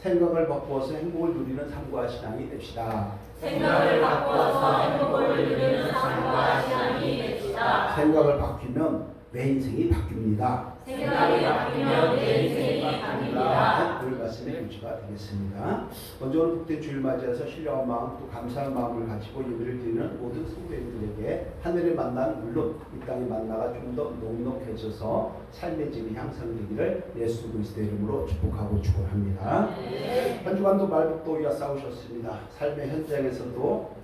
생각을 바꾸어서 행복을 누리는 삶과 신앙이 됩시다. 생각을 바꾸어서 행복을 누리는 삶과 신앙이 됩시다. 생각을 바뀌면 내 인생이 바뀝니다. 생각이 바뀌면 내 인생이 바뀝니다. 오늘 말씀의 교주가 되겠습니다. 먼저 오늘 복된 주일 맞이해서 신령한 마음 또 감사한 마음을 가지고 예배를 드리는 모든 성도님들에게 하늘의 만나는 물론 이 땅의 만나가 좀 더 녹록해져서 삶의 질이 향상되기를 예수 그리스도의 이름으로 축복하고 축원합니다. 한 주간도 말복도리와 싸우셨습니다. 삶의 현장에서도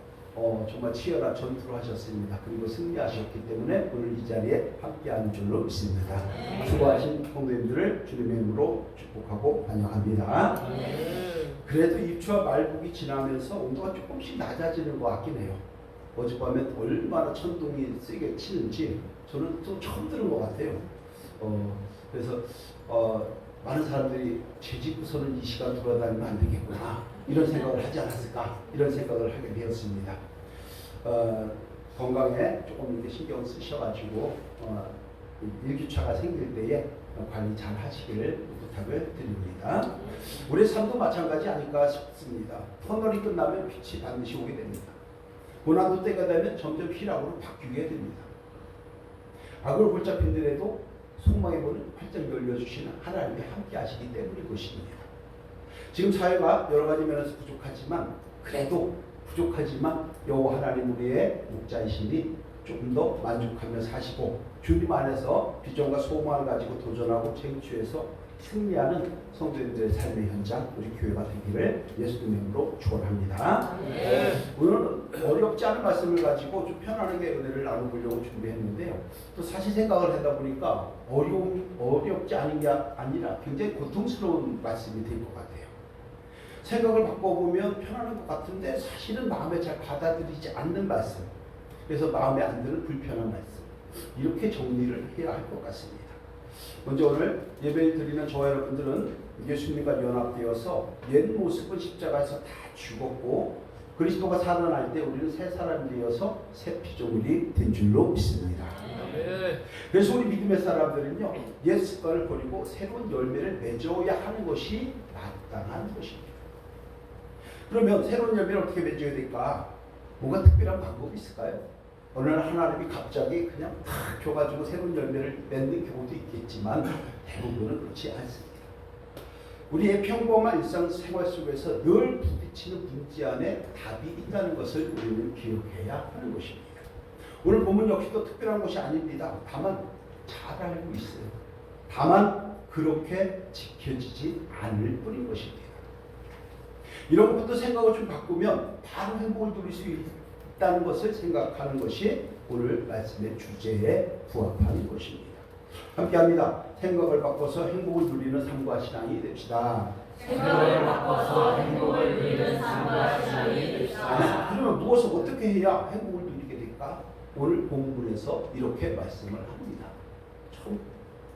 정말 치열한 전투를 하셨습니다. 그리고 승리하셨기 때문에 오늘 이 자리에 함께하는 줄로 믿습니다. 수고하신 성도님들을 주님의 이름으로 축복하고 환영합니다. 그래도 입추와 말복이 지나면서 온도가 조금씩 낮아지는 것 같긴 해요. 어젯밤에 얼마나 천둥이 세게 치는지 저는 또 처음 들은 것 같아요. 그래서 많은 사람들이 제 집부서는 이 시간 돌아다니면 안 되겠구나 이런 생각을 하지 않았을까 이런 생각을 하게 되었습니다. 건강에 조금 이렇게 신경 쓰셔가지고 일교차가 생길 때에 관리 잘 하시기를 부탁을 드립니다. 우리의 삶도 마찬가지 아닐까 싶습니다. 터널이 끝나면 빛이 반드시 오게 됩니다. 고난도 때가 되면 점점 희락으로 바뀌게 됩니다. 악을 붙잡힌들에도 소망의 문을 활짝 열려주시는 하나님이 함께 하시기 때문일 것입니다. 지금 사회가 여러 가지 면에서 부족하지만 여호와 하나님 우리의 목자이시니 조금 더 만족하며 사시고 주님 안에서 비전과 소망을 가지고 도전하고 쟁취해서 승리하는 성도님들의 삶의 현장 우리 교회가 되기를 예수님의 이름으로 축원합니다. 오늘은 어렵지 않은 말씀을 가지고 좀 편안하게 은혜를 나눠보려고 준비했는데요. 또 사실 생각을 하다 보니까 어렵지 않은 게 아니라 굉장히 고통스러운 말씀이 될 것 같아요. 생각을 바꿔보면 편안한 것 같은데 사실은 마음에 잘 받아들이지 않는 말씀, 그래서 마음에 안 드는 불편한 말씀, 이렇게 정리를 해야 할 것 같습니다. 먼저 오늘 예배를 드리는 저와 여러분들은 예수님과 연합되어서 옛 모습은 십자가에서 다 죽었고 그리스도가 살아날 때 우리는 새 사람이 되어서 새 피조물이 된 줄로 믿습니다. 그래서 우리 믿음의 사람들은요, 옛 습관을 버리고 새로운 열매를 맺어야 하는 것이 마땅한 것입니다. 그러면 새로운 열매를 어떻게 맺어야 될까? 뭔가 특별한 방법이 있을까요? 어느 날 하나님이 갑자기 그냥 탁 줘가지고 새로운 열매를 맺는 경우도 있겠지만 대부분은 그렇지 않습니다. 우리의 평범한 일상생활 속에서 늘 부딪히는 문제 안에 답이 있다는 것을 우리는 기억해야 하는 것입니다. 오늘 본문 역시도 특별한 것이 아닙니다. 다만 잘 알고 있어요. 다만 그렇게 지켜지지 않을 뿐인 것입니다. 이런 것부터 생각을 좀 바꾸면 바로 행복을 누릴 수 있다는 것을 생각하는 것이 오늘 말씀의 주제에 부합하는 것입니다. 함께합니다. 생각을 바꿔서 행복을 누리는 삶과 신앙이 됩시다. 생각을 바꿔서 행복을 누리는 삶과 신앙이 됩시다. 그러면 무엇을 어떻게 해야 행복을 누리게 될까? 오늘 본문에서 이렇게 말씀을 합니다. 처음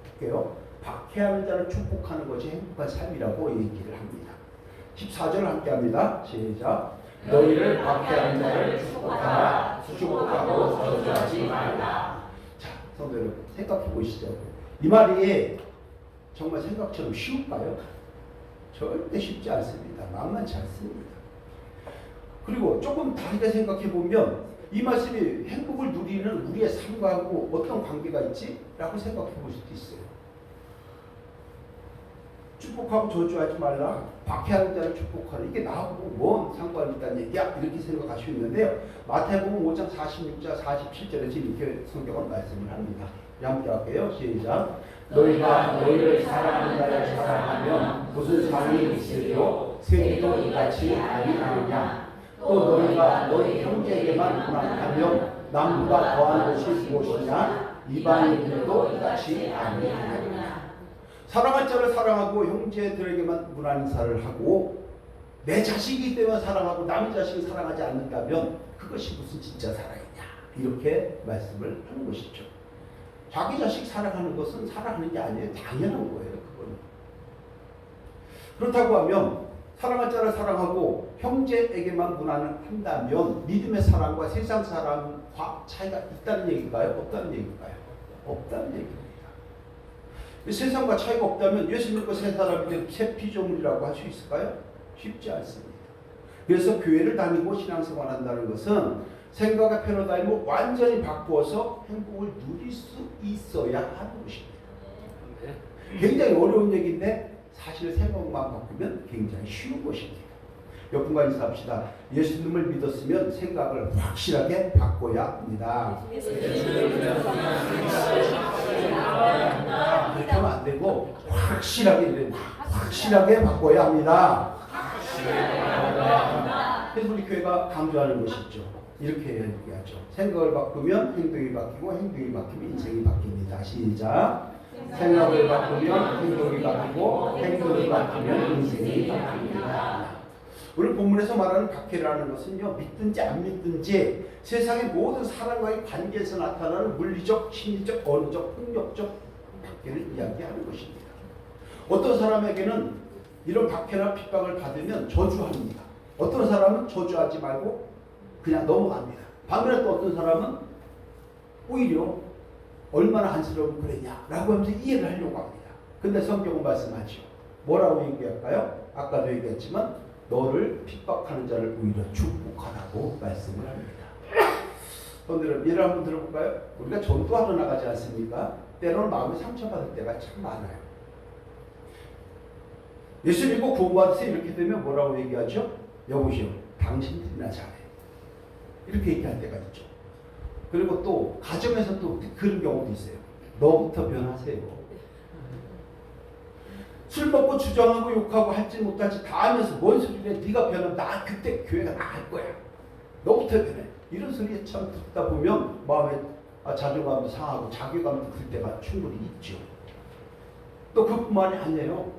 볼게요. 박해하는 자를 축복하는 것이 행복한 삶이라고 얘기를 합니다. 14절 함께합니다. 시작. 너희를 박해하는 자를 축복하라. 축복하고 저주하지 말라. 자, 성도 여러분 생각해 보시죠. 이 말이 정말 생각처럼 쉬울까요? 절대 쉽지 않습니다. 만만치 않습니다. 그리고 조금 다르게 생각해 보면 이 말씀이 행복을 누리는 우리의 삶과 어떤 관계가 있지? 라고 생각해 볼 수도 있어요. 축복하고 저주하지 말라. 박해하는 자를 축복하라. 이게 나하고 뭔 상관이 있다는 얘기야? 이렇게 생각할 수 있는데요. 마태복음 5장 46절 47절에서 이렇게 성경은 말씀을 합니다. 함께 할게요. 시작. 너희가 너희를 사랑하는 자를 사랑하면 무슨 상이 있으리요? 세리도 이같이 아니하느냐? 또 너희가 너희 형제에게만 불안하며 남보다 더한 것이 무엇이냐? 이방인들도 이같이 아니하느냐? 사랑할 자를 사랑하고 형제들에게만 문안 인사를 하고 내 자식이기 때문에 사랑하고 남의 자식을 사랑하지 않는다면 그것이 무슨 진짜 사랑이냐? 이렇게 말씀을 하는 것이죠. 자기 자식 사랑하는 것은 사랑하는 게 아니에요. 당연한 거예요. 그거는. 그렇다고 하면 사랑할 자를 사랑하고 형제에게만 문안을 한다면 믿음의 사랑과 세상 사랑과 차이가 있다는 얘기인가요? 없다는 얘기인가요? 없다는 얘기입니다. 세상과 차이가 없다면 예수 믿고 새 사람인데 새 피조물이라고 할 수 있을까요? 쉽지 않습니다. 그래서 교회를 다니고 신앙생활 한다는 것은 생각의 패러다임을 완전히 바꾸어서 행복을 누릴 수 있어야 하는 것입니다. 굉장히 어려운 얘기인데 사실 생각만 바꾸면 굉장히 쉬운 것입니다. 여러분과 인사합시다. 예수님을 믿었으면 생각을 확실하게 바꿔야 합니다. 그렇게 하면 안 되고 확실하게 바꿔야 합니다. 그래서 우리 교회가 강조하는 것이죠. 이렇게 얘기하죠. 생각을 바꾸면 행동이 바뀌고 행동이 바뀌면 인생이 바뀝니다. 시작. 생각을 바꾸면 행동이 바뀌고 행동이 바뀌면 인생이 바뀝니다. 오늘 본문에서 말하는 박해라는 것은요, 믿든지 안 믿든지 세상의 모든 사람과의 관계에서 나타나는 물리적, 심리적, 언어적, 폭력적 박해를 이야기하는 것입니다. 어떤 사람에게는 이런 박해나 핍박을 받으면 저주합니다. 어떤 사람은 저주하지 말고 그냥 넘어갑니다. 반면에 또 어떤 사람은 오히려 얼마나 안쓰러우면 그랬냐라고 하면서 이해를 하려고 합니다. 근데 성경은 말씀하죠. 뭐라고 얘기할까요? 아까도 얘기했지만 너를 핍박하는 자를 오히려 축복하라고 말씀을 합니다. 오늘은 예를 한번 들어볼까요? 우리가 전도하러 나가지 않습니까? 때로는 마음이 상처받을 때가 참 많아요. 예수 믿고 구원받아서 이렇게 되면 뭐라고 얘기하죠? 여보시오, 당신들이나 잘해. 이렇게 얘기할 때가 있죠. 그리고 또 가정에서 또 그런 경우도 있어요. 너부터 변하세요. 술 먹고 주장하고 욕하고 할지 못할지 다 하면서 뭔 소리래? 네가 변하면 나 그때 교회가 나갈 거야. 너부터 변해. 이런 소리에 참 듣다 보면 마음에 자존감도 상하고 자괴감도 들 때가 충분히 있죠. 또 그뿐만이 아니에요.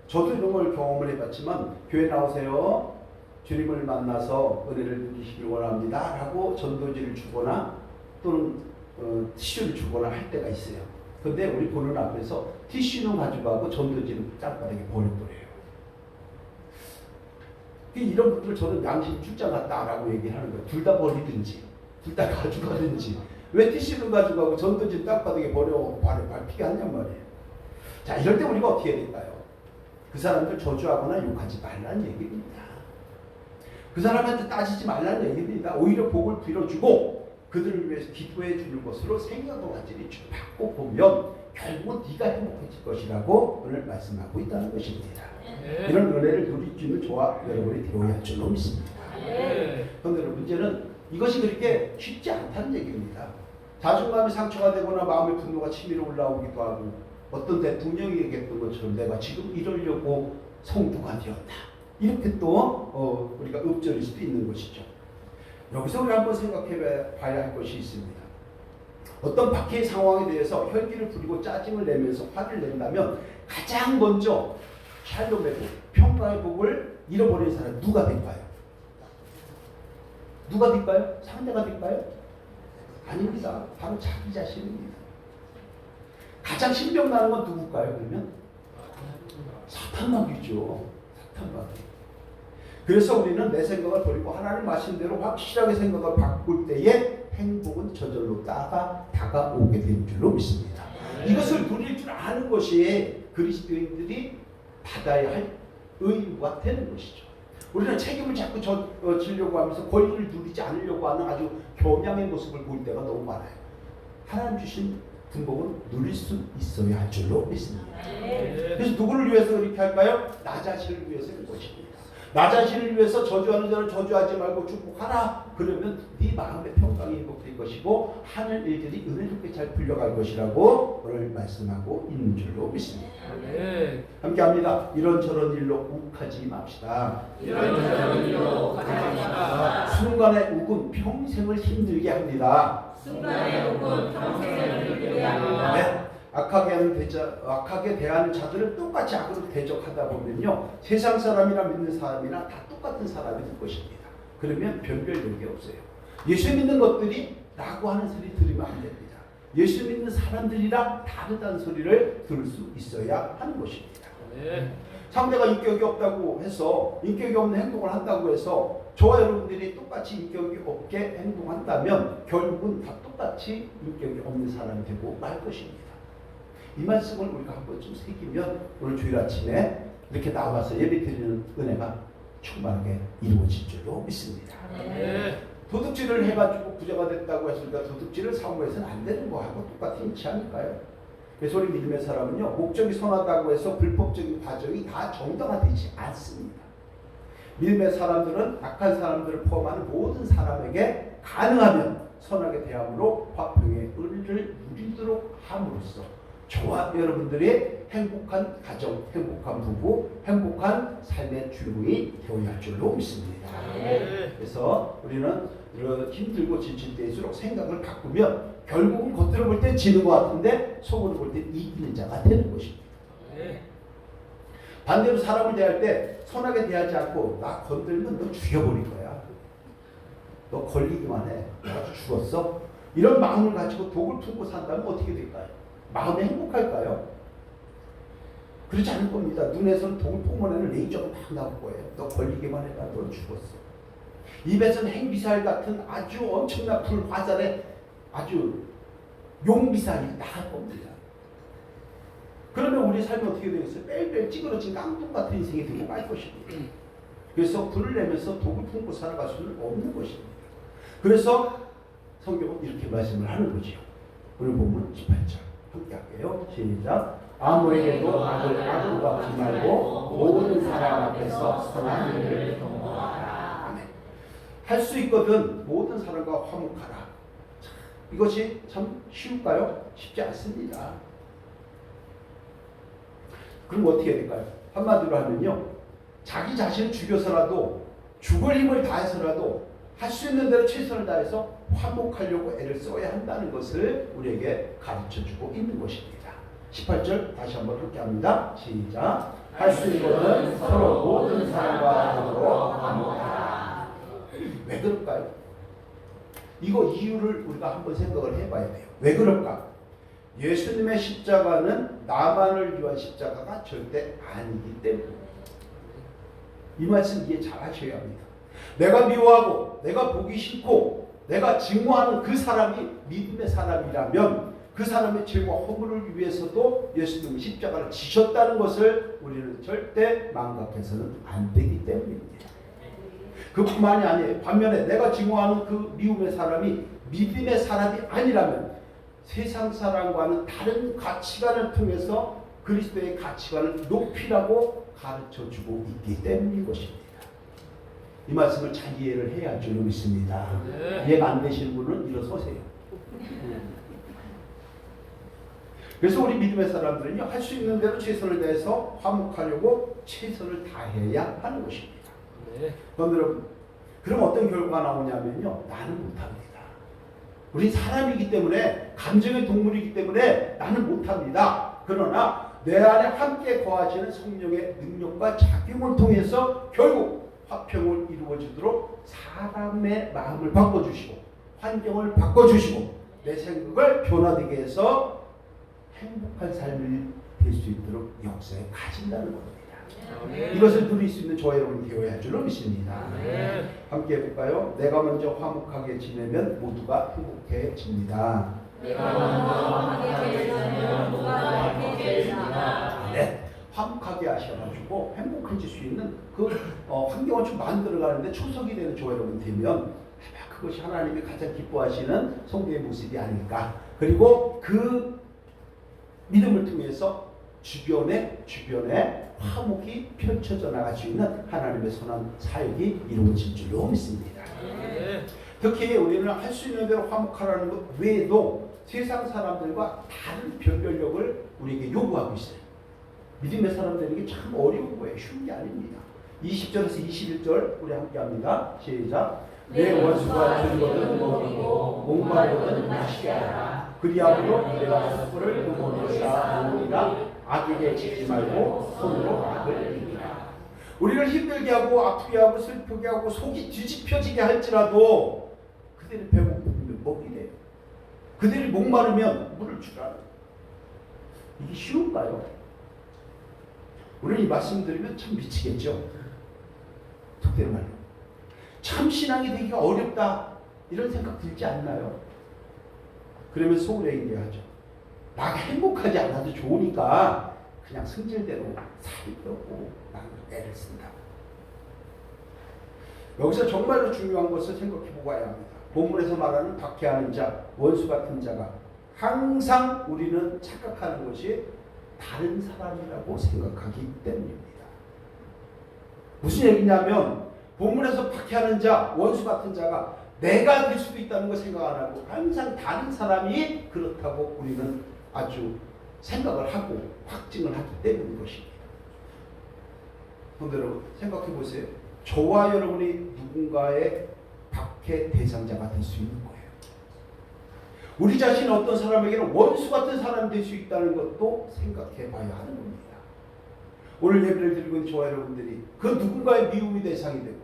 저도 이런 걸 경험을 해봤지만 교회 나오세요. 주님을 만나서 은혜를 누리시길 원합니다. 라고 전도지를 주거나 또는 티슈를 주거나 할 때가 있어요. 근데 우리 보는 앞에서 티슈는 가져가고 전도지는 땅바닥에 버려버려요. 이런 분들 저는 양심 출장 갔다라고 얘기를 하는 거예요. 둘 다 버리든지 둘 다 가져가든지 왜 티슈를 가져가고 전도지는 땅바닥에 버려 밟히게 하냔 말이에요. 자, 이럴 때 우리가 어떻게 해야 될까요? 그 사람들 저주하거나 욕하지 말라는 얘기입니다. 그 사람한테 따지지 말라는 얘기입니다. 오히려 복을 빌어주고 그들을 위해서 기도해 주는 것으로 생각을 완전히 바꿔 보면 결국 네가 행복해질 것이라고 오늘 말씀하고 있다는 것입니다. 이런 은혜를 누릴 수 있는 저와 여러분이 되어야 할 줄로 믿습니다. 그런데 문제는 이것이 그렇게 쉽지 않다는 얘기입니다. 자존감이 상처가 되거나 마음의 분노가 치밀어 올라오기도 하고 어떤 대통령이 얘기했던 것처럼 내가 지금 이러려고 성도가 되었다. 이렇게 또 우리가 읊조릴 수도 있는 것이죠. 여기서 우리 한번 생각해 봐야 할 것이 있습니다. 어떤 박해의 상황에 대해서 혈기를 부리고 짜증을 내면서 화를 낸다면 가장 먼저 샬롬의 복, 평가의 복을 잃어버린 사람이 누가 될까요? 누가 될까요? 상대가 될까요? 아닙니다. 바로 자기 자신입니다. 가장 신병나는 건 누굴까요? 그러면 사탄마귀죠. 사탄마귀. 그래서 우리는 내 생각을 버리고 하나님 말씀대로 확실하게 생각을 바꿀 때에 행복은 저절로 다가오게 된 줄로 믿습니다. 이것을 누릴 줄 아는 것이 그리스도인들이 받아야 할 의무가 되는 것이죠. 우리는 책임을 자꾸 지려고 하면서 권리를 누리지 않으려고 하는 아주 겸양의 모습을 보일 때가 너무 많아요. 하나님 주신 분복은 누릴 수 있어야 할 줄로 믿습니다. 그래서 누구를 위해서 그렇게 할까요? 나 자신을 위해서인 것입니다. 나 자신을 위해서 저주하는 자를 저주하지 말고 축복하라. 그러면 네 마음의 평강이 회복될 것이고 하늘 일들이 은혜롭게 잘 풀려갈 것이라고 오늘 말씀하고 있는 줄로 믿습니다. 함께합니다. 이런저런 일로 욱하지 맙시다. 이런저런 일로 욱하지 맙시다. 순간의 욱은 평생을 힘들게 합니다. 순간의 욱은 평생을 힘들게 합니다. 네. 악하게 대하는 자들을 똑같이 악으로 대적하다 보면요, 세상 사람이나 믿는 사람이나 다 똑같은 사람이 될 것입니다. 그러면 별별 얘기 없어요. 예수 믿는 것들이 라고 하는 소리 들으면 안 됩니다. 예수 믿는 사람들이랑 다르다는 소리를 들을 수 있어야 하는 것입니다. 상대가 인격이 없다고 해서 인격이 없는 행동을 한다고 해서 저와 여러분들이 똑같이 인격이 없게 행동한다면 결국은 다 똑같이 인격이 없는 사람이 되고 말 것입니다. 이 말씀을 우리가 한번 좀 새기면 오늘 주일 아침에 이렇게 나와서 예배드리는 은혜가 충만하게 이루어질 줄로 믿습니다. 도둑질을 해가지고 부자가 됐다고 했으니까 도둑질을 사모해서는 안 되는 거하고 똑같은 이치 아닐까요? 그래서 우리 믿음의 사람은요, 목적이 선하다고 해서 불법적인 과정이 다 정당화되지 않습니다. 믿음의 사람들은 악한 사람들을 포함하는 모든 사람에게 가능하면 선하게 대함으로 화평의 의를 누리도록 함으로써 저와 여러분들의 행복한 가정, 행복한 부부, 행복한 삶의 주인공이 되어야 할 줄로 믿습니다. 그래서 우리는 힘들고 지칠 때일수록 생각을 바꾸면 결국은 겉으로 볼 땐 지는 것 같은데 속으로 볼 땐 이기는 자가 되는 것입니다. 반대로 사람을 대할 때 선하게 대하지 않고 나 건들면 너 죽여버릴 거야. 너 걸리기만 해. 아주 죽었어. 이런 마음을 가지고 독을 품고 산다면 어떻게 될까요? 마음이 행복할까요? 그렇지 않을 겁니다. 눈에서는 독을 뿜어내는 레이저가 막 나올 거예요. 너 걸리기만 해봐. 너 죽었어. 입에서는 핵미사일 같은 아주 엄청난 불화살에 아주 용미사일이 나갈 겁니다. 그러면 우리 삶이 어떻게 되겠어요? 뺄뺄 찌그러진 깡통 같은 인생이 되고 말 것입니다. 그래서 불을 내면서 독을 품고 살아갈 수는 없는 것입니다. 그래서 성경은 이렇게 말씀을 하는 거죠. 오늘 본문 18절 함께 할게요. 시작. 아무에게도 악을 악으로 갚지 말고 모든 사람 앞에서 선한 일을 도모하라. 아멘. 할 수 있거든 모든 사람과 화목하라. 이것이 참 쉬울까요? 쉽지 않습니다. 그럼 어떻게 해야 될까요? 한마디로 하면요, 자기 자신을 죽여서라도 죽을 힘을 다해서라도 할 수 있는 대로 최선을 다해서 화목하려고 애를 써야 한다는 것을 우리에게 가르쳐주고 있는 것입니다. 18절 다시 한번 함께 합니다. 시작. 할 수 있거든 서로 모든 사람과 더불어 화목하라. 왜 그럴까요? 이거 이유를 우리가 한번 생각을 해봐야 돼요. 왜 그럴까? 예수님의 십자가는 나만을 위한 십자가가 절대 아니기 때문입니다. 이 말씀 이해 잘 하셔야 합니다. 내가 미워하고 내가 보기 싫고 내가 증오하는 그 사람이 믿음의 사람이라면 그 사람의 죄와 허물을 위해서도 예수님이 십자가를 지셨다는 것을 우리는 절대 망각해서는 안 되기 때문입니다. 그뿐만이 아니에요. 반면에 내가 증오하는 그 미움의 사람이 믿음의 사람이 아니라면 세상 사람과는 다른 가치관을 통해서 그리스도의 가치관을 높이라고 가르쳐주고 있기 때문인 것입니다. 이 말씀을 잘 이해를 해야 할 줄로 믿습니다. 이해가 안 되시는 분은 일어서세요. 그래서 우리 믿음의 사람들은요, 할 수 있는 대로 최선을 다해서 화목하려고 최선을 다해야 하는 것입니다. 그런데 여러분, 그럼 어떤 결과가 나오냐면요, 나는 못합니다. 우리 사람이기 때문에, 감정의 동물이기 때문에 나는 못합니다. 그러나 내 안에 함께 거하시는 성령의 능력과 작용을 통해서 결국 화평을 이루어지도록 사람의 마음을 바꿔주시고 환경을 바꿔주시고 내 생각을 변화되게 해서 행복한 삶이 될 수 있도록 역사에 가진다는 겁니다. 이것을 누릴 수 있는 저와 여러분이 되어야 할 줄로 믿습니다. 함께 해볼까요? 내가 먼저 화목하게 지내면 모두가 행복해집니다. 내가 먼저 화목하게 지내면 모두가 행복해집니다. 네. 화목하게 하셔가지고 행복해질 수 있는 그 환경을 좀 만들어가는데 초석이 되는 저와 여러분 되면 그것이 하나님이 가장 기뻐하시는 성도의 모습이 아닐까. 그리고 그 믿음을 통해서 주변에 화목이 펼쳐져 나갈 수 있는 하나님의 선한 사역이 이루어질 줄로 믿습니다. 특히 우리는 할 수 있는 대로 화목하라는 것 외에도 세상 사람들과 다른 변별력을 우리에게 요구하고 있어요. 믿음의 사람들에게 참 어려운 거예요. 쉬운 게 아닙니다. 20절에서 21절 우리 함께 합니다. 시작. 내 원수가 들거든 먹이고 목마르거든 마시게 하라. 그리함으로 내가 숯불을 그 몸에 쌓아 놓으리라. 악에게 지지 말고 손으로 악을 이기라. 우리를 힘들게 하고 아프게 하고 슬프게 하고 속이 뒤집혀지게 할지라도 그들이 배고프면 먹이래요. 그들이 목마르면 물을 주라. 이게 쉬운가요? 우리는 이 말씀 드리면 참 미치겠죠. 속된 말로. 참 신앙이 되기가 어렵다 이런 생각 들지 않나요? 그러면 속으로 얘기하죠. 나가 행복하지 않아도 좋으니까 그냥 승질대로 살려고 나는 애를 쓴다. 여기서 정말로 중요한 것을 생각해 보아야 합니다. 본문에서 말하는 박해하는 자, 원수 같은 자가 항상 우리는 착각하는 것이 다른 사람이라고 생각하기 때문입니다. 무슨 얘기냐면 본문에서 박해하는 자, 원수 같은 자가 내가 될 수도 있다는 걸 생각 안 하고 항상 다른 사람이 그렇다고 우리는 아주 생각을 하고 확증을 하기 때문인 것입니다. 여러분 생각해 보세요. 저와 여러분이 누군가의 박해 대상자가 될 수 있는 거예요. 우리 자신이 어떤 사람에게는 원수 같은 사람이 될 수 있다는 것도 생각해 봐야 하는 겁니다. 오늘 예배를 드리고 있는 저와 여러분들이 그 누군가의 미움의 대상이 되고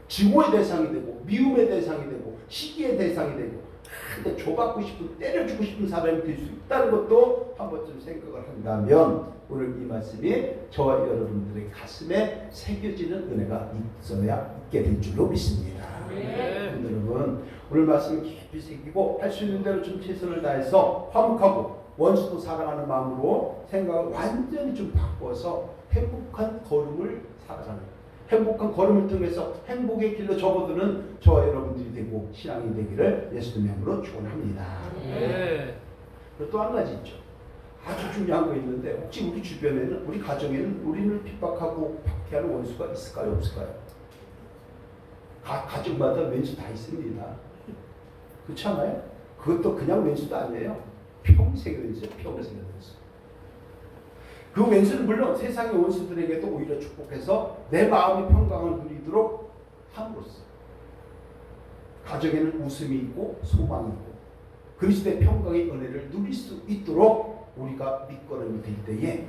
증오의 대상이 되고 미움의 대상이 되고 시기의 대상이 되고 근데 줘받고 싶은 때려주고 싶은 사람이 될 수 있다는 것도 한 번쯤 생각을 한다면 오늘 이 말씀이 저와 여러분들의 가슴에 새겨지는 은혜가 있어야 있게 될 줄로 믿습니다. 여러분 오늘 말씀 깊이 새기고 할 수 있는 대로 좀 최선을 다해서 화목하고 원수도 사랑하는 마음으로 생각을 완전히 좀 바꿔서 행복한 걸음을 살아가는 행복한 걸음을 통해서 행복의 길로 접어드는 저와 여러분들이 되고 신앙이 되기를 예수님의 이름으로 축원합니다. 그리고 또 한 가지 있죠. 아주 중요한 거 있는데 혹시 우리 주변에는 우리 가정에는 우리를 핍박하고 박해하는 원수가 있을까요? 없을까요? 가정마다 왼수 다 있습니다. 그렇지 않아요? 그것도 그냥 왼수도 아니에요. 평생의 왼수예요. 평생의 왼수. 그 왼수는 물론 세상의 원수들에게도 오히려 축복해서 내 마음이 평강을 누리도록 함으로써 가정에는 웃음이 있고 소망이 있고 그리스도의 평강의 은혜를 누릴 수 있도록 우리가 밑거름이 될 때에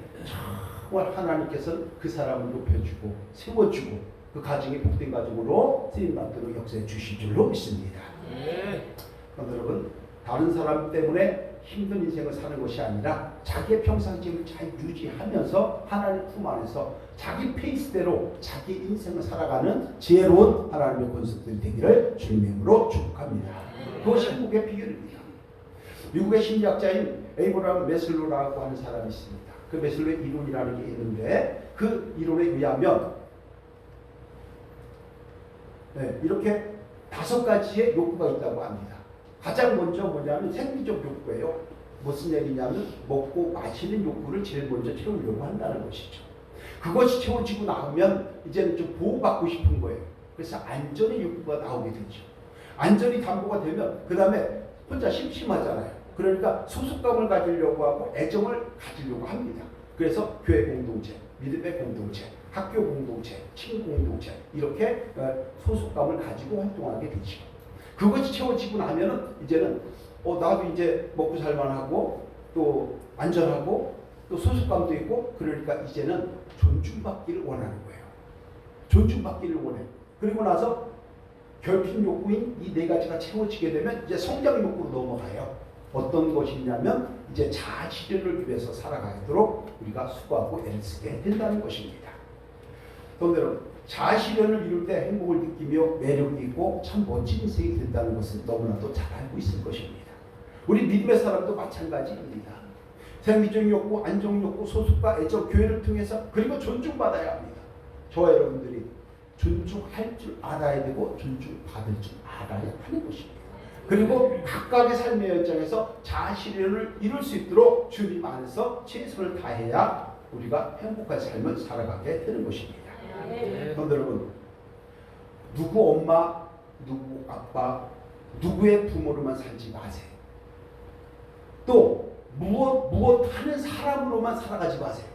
정말 하나님께서는 그 사람을 높여주고 세워주고 그 가정이 복된 가정으로 쓰임받도록 역사해 주실 줄로 믿습니다. 여러분 다른 사람 때문에 힘든 인생을 사는 것이 아니라 자기의 평상심을 잘 유지하면서 하나님 품 안에서 자기 페이스대로 자기 인생을 살아가는 지혜로운 하나님의 권속들이 되기를 주님의 이름으로 축복합니다. 그것이 행복의 비결입니다. 미국의 심리학자인 에이브라함 메슬로라고 하는 사람이 있습니다. 그 메슬로의 이론이라는 게 있는데 그 이론에 의하면 이렇게 5가지의 욕구가 있다고 합니다. 가장 먼저 뭐냐면 생리적 욕구예요. 무슨 얘기냐면 먹고 마시는 욕구를 제일 먼저 채우려고 한다는 것이죠. 그것이 채워지고 나면 이제는 좀 보호받고 싶은 거예요. 그래서 안전의 욕구가 나오게 되죠. 안전이 담보가 되면 그 다음에 혼자 심심하잖아요. 그러니까 소속감을 가지려고 하고 애정을 가지려고 합니다. 그래서 교회 공동체, 믿음의 공동체, 학교 공동체, 친구 공동체 이렇게 소속감을 가지고 활동하게 되죠. 그것이 채워지고 나면은 이제는 나도 이제 먹고 살만하고 또 안전하고 또 소속감도 있고 그러니까 이제는 존중받기를 원하는 거예요. 존중받기를 원해. 그리고 나서 결핍 욕구인 이 4가지가 채워지게 되면 이제 성장 욕구로 넘어가요. 어떤 것이냐면 이제 자아 실현을 위해서 살아가도록 우리가 수고하고 애를 쓰게 된다는 것입니다. 여러분 자아 실현을 이룰 때 행복을 느끼며 매력이 있고 참 멋진 인생이 된다는 것을 너무나도 잘 알고 있을 것입니다. 우리 믿음의 사람도 마찬가지입니다. 생리적 욕구, 안정 욕구, 소속과 애정, 교회를 통해서 그리고 존중받아야 합니다. 저와 여러분들이 존중할 줄 알아야 되고 존중받을 줄 알아야 하는 것입니다. 그리고 각각의 삶의 현장에서 자아 실현을 이룰 수 있도록 주님 안에서 최선을 다해야 우리가 행복한 삶을 살아가게 되는 것입니다. 그런데 여러분 누구 엄마, 누구 아빠, 누구의 부모로만 살지 마세요. 또 무엇 하는 사람으로만 살아가지 마세요.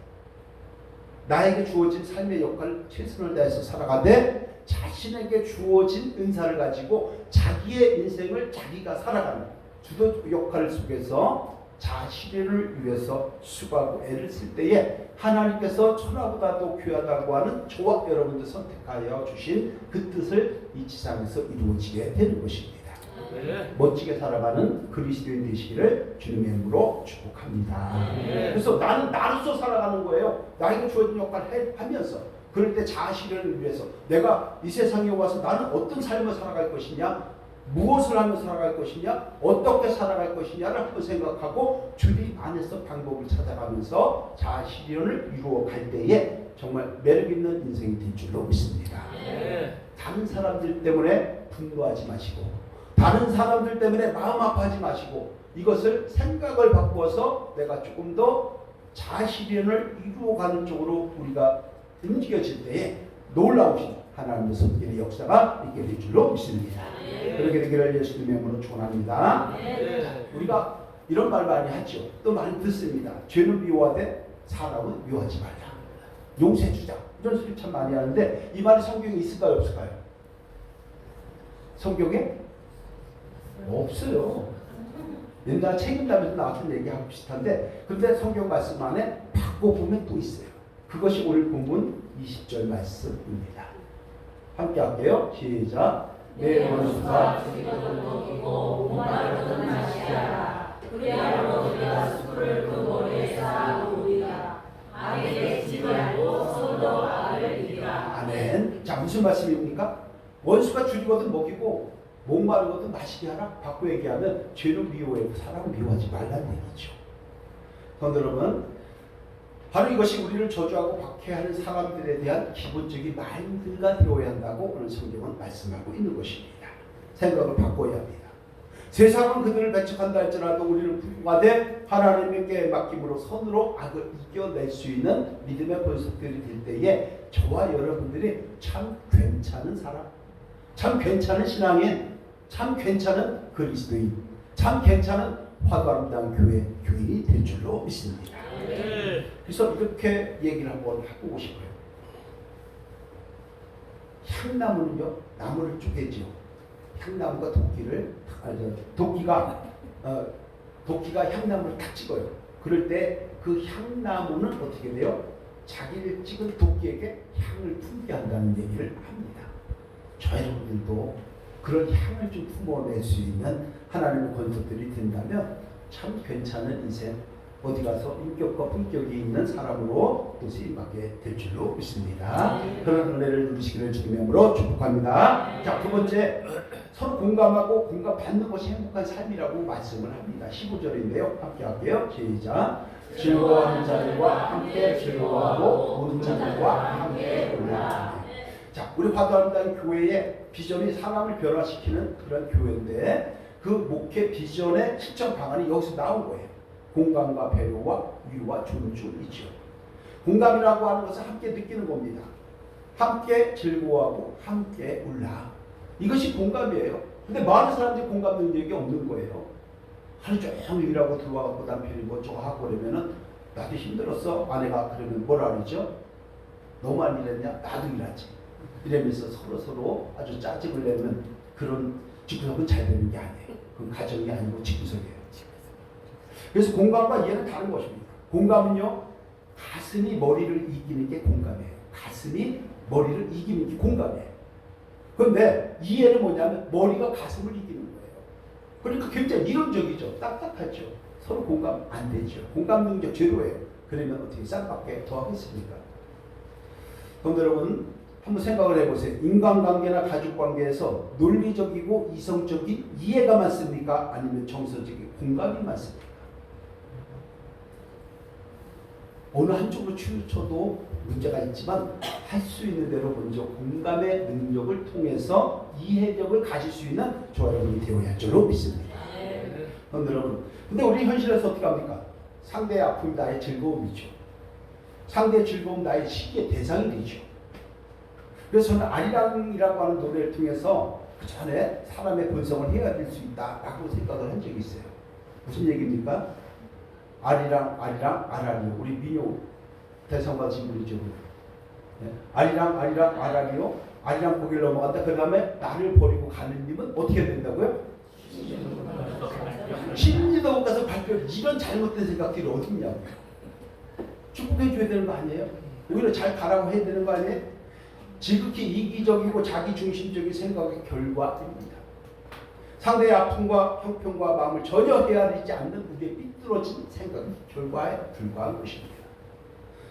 나에게 주어진 삶의 역할을 최선을 다해서 살아가되 자신에게 주어진 은사를 가지고 자기의 인생을 자기가 살아가는 주도 역할 속에서 자아 실현을 위해서 수고하고 애를 쓸 때에 하나님께서 천하보다도 귀하다고 하는 저와 여러분들 선택하여 주신 그 뜻을 이 지상에서 이루어지게 되는 것입니다. 멋지게 살아가는 그리스도인 되시기를 주님의 이름으로 축복합니다. 그래서 나는 나로서 살아가는 거예요. 나에게 주어진 역할을 하면서 그럴 때 자아 실현을 위해서 내가 이 세상에 와서 나는 어떤 삶을 살아갈 것이냐 무엇을 하며 살아갈 것이냐, 어떻게 살아갈 것이냐를 한번 생각하고 주님 안에서 방법을 찾아가면서 자아실현을 이루어갈 때에 정말 매력있는 인생이 될 줄로 믿습니다. 다른 사람들 때문에 분노하지 마시고, 다른 사람들 때문에 마음 아파하지 마시고, 이것을 생각을 바꾸어서 내가 조금 더 자아실현을 이루어가는 쪽으로 우리가 움직여질 때에 놀라우신 하나님의 손길의 역사가 있게 될 줄로 믿습니다. 그렇게 되기를 예수님의 이름으로 축원합니다. 우리가 이런 말 많이 하죠. 또 많이 듣습니다. 죄는 미워하되 사람은 미워하지 말라. 용서해 주자. 이런 소리 참 많이 하는데 이 말이 성경에 있을까요, 없을까요? 성경에 없어요. 옛날 책임담에서 나왔던 얘기하고 비슷한데, 근데 성경 말씀 안에 바꿔보면 또 있어요. 그것이 오늘 본문 20절 말씀입니다. 함께 할게요. 시작. 내 원수가 죽이거든 먹이고 목마르거든 마시하라. 그리하여 우리가 숯불을 그 머리에 쌓아도 우리가 악에게 지지 말고 서로 악을 이기라. 아멘. 자, 무슨 말씀입니까? 원수가 죽이거든 먹이고 목마르거든 마시게 하라. 바꿔 얘기하면 죄는 미워해 사람을 미워하지 말라는 얘기죠. 성도 여러분, 바로 이것이 우리를 저주하고 박해하는 사람들에 대한 기본적인 마인드가 되어야 한다고 오늘 성경은 말씀하고 있는 것입니다. 생각을 바꿔야 합니다. 세상은 그들을 배척한다 할지라도 우리는 불구하되 하나님께 맡김으로 선으로 악을 이겨낼 수 있는 믿음의 본석들이 될 때에 저와 여러분들이 참 괜찮은 사람, 참 괜찮은 신앙인, 참 괜찮은 그리스도인, 참 괜찮은 화도 아름다운 교인이 될 줄로 믿습니다. 그래서 이렇게 얘기를 한번 해보고 싶어요. 향나무는요, 나무를 쪼개죠. 향나무가 도끼가 향나무를 탁 찍어요. 그럴 때 그 향나무는 어떻게 돼요? 자기를 찍은 도끼에게 향을 품게 한다는 얘기를 합니다. 저 여러분들도 그런 향을 좀 품어낼 수 있는 하나님의 권속들이 된다면 참 괜찮은 인생, 어디 가서 인격과 품격이 있는 사람으로 또 쓰임받게 될 줄로 믿습니다. 그런 은혜를 누리시기를 주님의 이름으로 축복합니다. 자, 두 번째, 서로 공감하고 공감받는 것이 행복한 삶이라고 말씀을 합니다. 15절인데요. 함께 할게요. 시작. 즐거워하는 자들과 함께 즐거워하고 우는 자들과 함께 울라. 자, 우리 화도 아름다운 교회의 비전이 사람을 변화시키는 그런 교회인데 그 목회 비전의 실천 방안이 여기서 나온 거예요. 공감과 배려와 위로와 존중이죠. 공감이라고 하는 것은 함께 느끼는 겁니다. 함께 즐거워하고 함께 울라. 이것이 공감이에요. 근데 많은 사람들이 공감 능력이 없는 거예요. 하루 종일 일하고 들어와서 남편이 뭐 저거 하고 그러면은 나도 힘들었어. 아내가 그러면 뭐라 그러죠? 너만 일했냐? 나도 일하지. 이러면서 서로 아주 짜증을 내면 그런 집구석은 잘 되는 게 아니에요. 그건 가정이 아니고 집구석이에요. 그래서 공감과 이해는 다른 것입니다. 공감은요, 가슴이 머리를 이기는 게 공감이에요. 가슴이 머리를 이기는 게 공감이에요. 그런데 이해는 뭐냐면 머리가 가슴을 이기는 거예요. 그러니까 굉장히 이론적이죠. 딱딱하죠. 서로 공감 안 되죠. 공감 능력 제로예요. 그러면 어떻게 쌍밖에 더 하겠습니까? 그럼 여러분 한번 생각을 해보세요. 인간관계나 가족관계에서 논리적이고 이성적인 이해가 많습니까? 아니면 정서적인 공감이 많습니까? 어느 한쪽으로 치우쳐도 문제가 있지만 할 수 있는 대로 먼저 공감의 능력을 통해서 이해력을 가질 수 있는 저와 여러분이 되어야 할 줄로 믿습니다. 그런데 여러분, 근데 우리 현실에서 어떻게 합니까? 상대의 아픔이 나의 즐거움이죠. 상대의 즐거움 나의 시기의 대상이 되죠. 그래서 저는 아리랑이라고 하는 노래를 통해서 그 전에 사람의 본성을 헤아릴 수 있다라고 생각을 한 적이 있어요. 무슨 얘기입니까? 아리랑 아라리요. 우리 민요 대성받으신 분이죠. 네. 아리랑 아라리요. 아리랑 고개를 넘어간다. 그 다음에 나를 버리고 가는 님은 어떻게 된다고요? 심리도 못 가서 발표. 이런 잘못된 생각들이 어딨냐고. 축복해줘야 되는 거 아니에요? 오히려 잘 가라고 해야 되는 거 아니에요? 지극히 이기적이고 자기중심적인 생각의 결과입니다. 상대의 아픔과 형편과 마음을 전혀 헤아리지 않는 우리의 삐뚤어진 생각의 결과에 불과한 것입니다.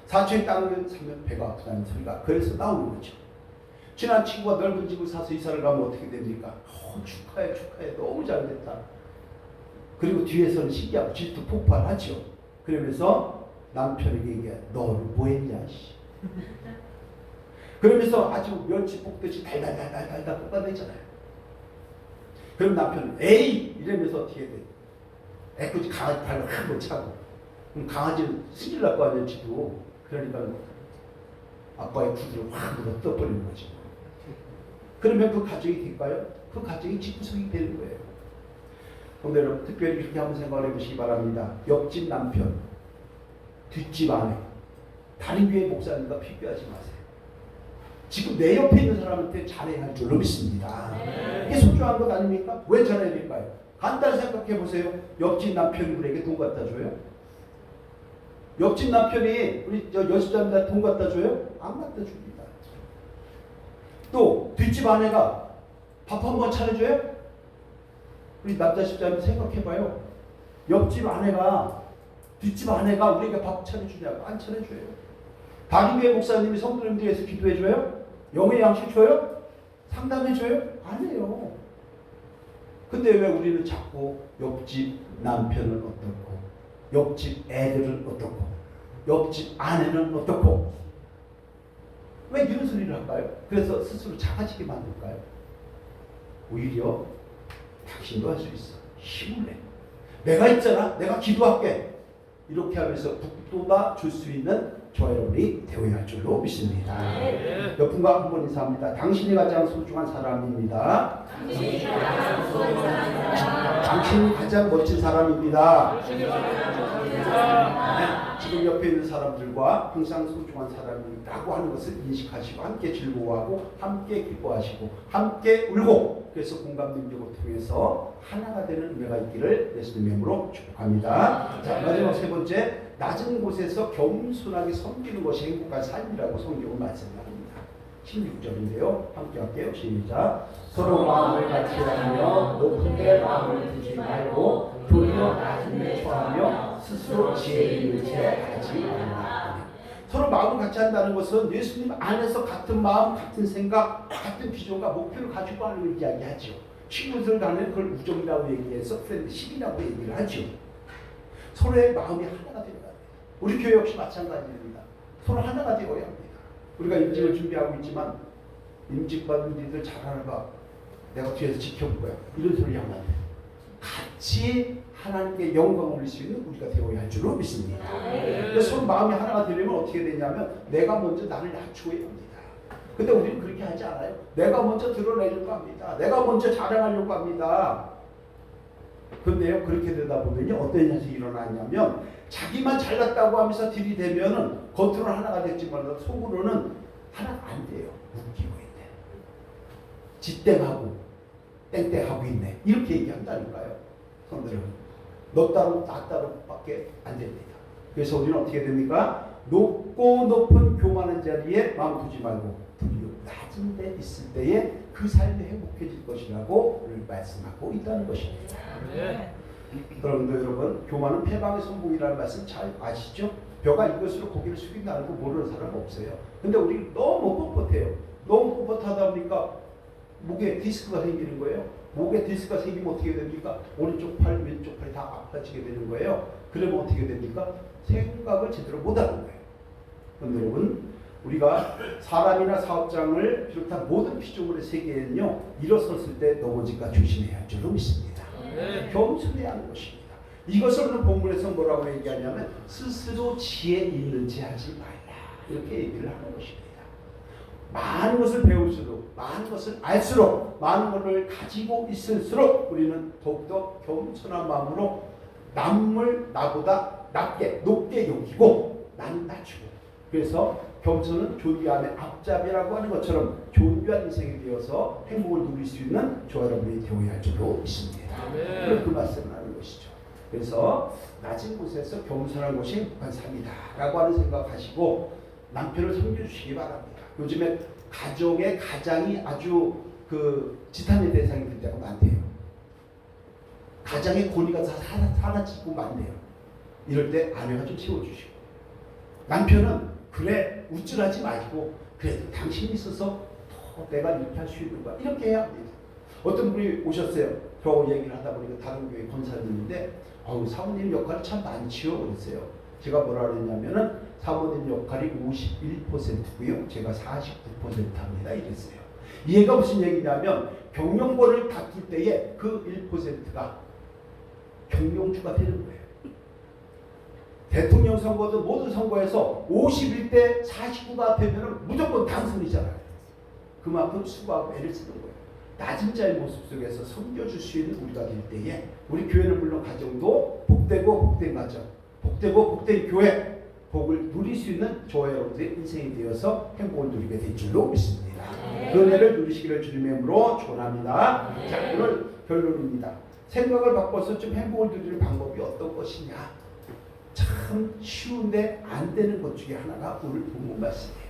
사촌이 땅을 사면 배가 아프다는 소리가 그래서 나오는 거죠. 친한 친구가 넓은 집을 사서 이사를 가면 어떻게 됩니까? 축하해 축하해 너무 잘 됐다. 그리고 뒤에서는 신기하고 질투 폭발하죠. 그러면서 남편에게 얘기해. 너는 뭐했냐 씨. 그러면서 아주 멸치 볶듯이 달달달달달 볶아내잖아요. 그럼 남편은 에이 이러면서 어떻게 돼? 애꿎이 강아지 발로 한번 차고. 그럼 강아지는 승질 날 거 아니야 지도. 그러니까 아빠의 구두를 확 물어 떠버리는 거죠. 그러면 그 가정이 될까요? 그 가정이 집구석이 되는 거예요. 그런데 여러분 특별히 이렇게 한번 생각을 해보시기 바랍니다. 옆집 남편, 뒷집 아내, 다른 교회 목사님과 비교하지 마세요. 지금 내 옆에 있는 사람한테 잘해야 할 줄로 믿습니다. 이게 소중한 것 아닙니까? 왜 잘해야 될까요? 간단히 생각해 보세요. 옆집 남편이 우리에게 돈 갖다 줘요? 옆집 남편이 우리 여집자입니다 돈 갖다 줘요? 안 갖다 줍니다. 또 뒷집 아내가 밥 한 번 차려줘요? 우리 남자 집자님 생각해봐요. 옆집 아내가 뒷집 아내가 우리에게 밥 차려주냐고? 안 차려줘요. 다른 교회 목사님이 성도님들 위해서 기도해줘요? 영의 양식 줘요? 상담해줘요? 안 해요. 근데 왜 우리는 자꾸 옆집 남편은 어떻고 옆집 애들은 어떻고 옆집 아내는 어떻고 왜 이런 소리를 할까요? 그래서 스스로 작아지게 만들까요? 오히려 당신도 할 수 있어. 힘을 내. 내가 있잖아. 내가 기도할게. 이렇게 하면서 북돋아 줄 수 있는 저와 여러분이 되어야 할 줄로 믿습니다. 네. 몇 분과 한 번 인사합니다. 당신이 가장 소중한 사람입니다. 당신이 가장 멋진 사람입니다. 네, 지금 옆에 있는 사람들과 항상 소중한 사람이라고 하는 것을 인식하시고 함께 즐거워하고 함께 기뻐하시고 함께 울고 그래서 공감 능력을 통해서 하나가 되는 은혜가 있기를 예수님의 이름으로 축복합니다. 자, 마지막 세 번째, 낮은 곳에서 겸손하게 섬기는 것이 행복한 삶이라고 성경은 말씀합니다. 16절인데요. 함께 할게요. 시작. 서로 마음을 같이 하며 높은 데 마음을 두지 말고 도리어 낮은 데 처하며 스스로 지혜 있는 채 하지 말라. 서로 마음을 같이 한다는 것은 예수님 안에서 같은 마음, 같은 생각, 같은 비전과 목표를 가지고 하는 걸 이야기하죠. 친구들 간에 그걸 우정이라고 얘기해서 프렌드십이라고 얘기를 하죠. 서로의 마음이 하나가 되어야 돼요. 우리 교회 역시 마찬가지입니다. 서로 하나가 되어야 합니다. 우리가 임직을 준비하고 있지만 임직 받은 이들 잘하는가 내가 뒤에서 지켜볼 거야. 이런 소리 하면 안 돼요. 같이 하나님께 영광 올릴 수 있는 우리가 되어야 할 줄로 믿습니다. 그래서 서로 마음이 하나가 되려면 어떻게 되냐면 내가 먼저 나를 낮추어야 합니다. 근데 우리는 그렇게 하지 않아요. 내가 먼저 드러내려고 합니다. 내가 먼저 자랑하려고 합니다. 근데요 그렇게 되다 보면요 어떤 현상이 일어나냐면 자기만 잘났다고 하면서 들이대면은 겉으로는 하나가 됐지만 속으로는 하나가 안 돼요. 웃기고 있네. 짓땡하고 땡땡하고 있네. 이렇게 얘기한다니까요. 성도들은 너 따로 나 따로밖에 안 됩니다. 그래서 우리는 어떻게 됩니까? 높고 높은 교만한 자리에 마음 두지 말고 도리어 낮은 데 있을 때에 그 삶이 행복해질 것이라고 오늘 말씀하고 있다는 것입니다. 그런데 여러분 교만은 패방의 성공이라는 말씀 잘 아시죠? 벼가 이것으로 고개를 숙인다는 거 모르는 사람 없어요. 근데 우리 너무 뻣뻣해요. 너무 뻣뻣하다 보니까 목에 디스크가 생기는 거예요. 목에 디스크가 생기면 어떻게 됩니까? 오른쪽 팔, 왼쪽 팔이 다 아파지게 되는 거예요. 그러면 어떻게 됩니까? 생각을 제대로 못하는 거예요. 그런데 여러분 우리가 사람이나 사업장을 비롯한 모든 피조물의 세계에는요 일어섰을 때 넘어질까 조심해야 할 줄로 믿습니다. 겸손해야 하는 것입니다. 이것을 오늘 본문에서 뭐라고 얘기하냐면 스스로 지혜 있는 채 하지 말라 이렇게 얘기를 하는 것입니다. 많은 것을 배울수록 많은 것을 알수록 많은 것을 가지고 있을수록 우리는 더욱더 겸손한 마음으로 남을 나보다 높게 여기고 나는 낮추고 그래서 겸손은 존귀함의 앞잡이라고 하는 것처럼 존귀한 인생이 되어서 행복을 누릴 수 있는 저와 여러분이 되어야 할 줄로 믿습니다. 그 말씀을 하는 것이죠. 그래서 낮은 곳에서 겸손한 것이 행복한 삶이다 라고 하는 생각하시고 남편을 섬겨주시기 바랍니다. 요즘에 가정의 가장이 아주 지탄의 대상이 될 때가 많대요. 가장의 권위가 사라지고 많네요. 이럴 때 아내가 좀 채워주시고 남편은 그래 우쭐하지 말고 그래도 당신이 있어서 내가 이렇게 할 수 있는 거야. 이렇게 해야 합니다. 어떤 분이 오셨어요. 저 얘기를 하다 보니까 다른 교회 권사님인데 사모님 역할이 참 많지요. 그랬어요. 제가 뭐라 그랬냐면은 사모님 역할이 51%고요. 제가 49% 합니다. 이랬어요. 이해가 무슨 얘기냐면 경영권을 다툴 때에 그 1%가 경영주가 되는 거예요. 대통령 선거도 모든 선거에서 51대 49가 되면 무조건 당선이잖아요. 그만큼 수고하고 애를 쓰는 거예요. 낮은 자의 모습 속에서 섬겨줄 수 있는 우리가 될 때에 우리 교회는 물론 가정도 복되고 복된 가정, 복되고 복된 교회, 복을 누릴 수 있는 저와 여러분들의 인생이 되어서 행복을 누리게 될 줄로 믿습니다. 그 은혜를 누리시기를 주님의 이름으로 축원합니다. 자, 오늘 결론입니다. 생각을 바꿔서 좀 행복을 누리는 방법이 어떤 것이냐? 참 쉬운데 안 되는 것 중에 하나가 오늘 본문 말씀이에요.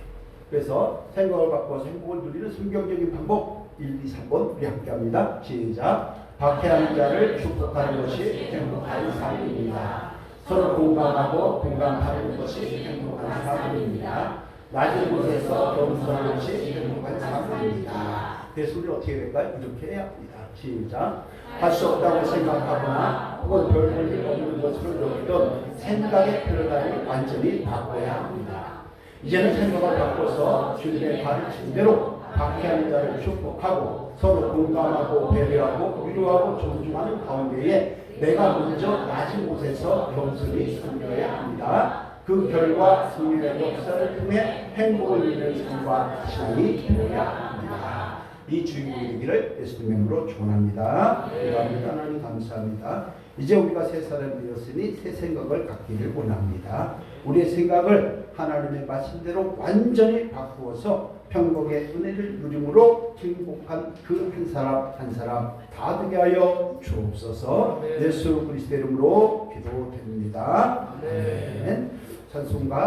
그래서 생각을 바꿔서 행복을 누리는 성경적인 방법 1, 2, 3번 우리 함께 합니다. 시작. 박해하는 자를 축복하는 것이 행복한 삶입니다. 서로 공감하고 공감하는 것이 행복한 삶입니다. 낮은 곳에서 겸손하는 것이 행복한 삶입니다. 그래서 우리 어떻게 될까요? 이렇게 해야 합니다. 시작. 할 수 없다고 생각하거나 혹은 별 볼 일 없는 것으로 여기던 생각의 패러다임을 완전히 바꿔야 합니다. 이제는 생각을 바꿔서 주님의 가르침대로 박해하는 자를 축복하고 서로 공감하고 배려하고 위로하고 존중하는 가운데에 내가 먼저 낮은 곳에서 겸손히 섬겨야 합니다. 그 결과 성령의 역사를 통해 행복을 누리는 삶과 신앙이 되어야 합니다. 이 주인공이 되기를 예수님의 이름으로 축원합니다. 감사합니다. 하나님 감사합니다. 이제 우리가 새 사람이 되었으니 새 생각을 갖기를 원합니다. 우리의 생각을 하나님의 말씀대로 완전히 바꾸어서 평강의 은혜를 누림으로 행복한 그 한 사람 한 사람 다 되게 하여 주옵소서. 예수 그리스도의 이름으로 기도드립니다. 아멘. 찬송가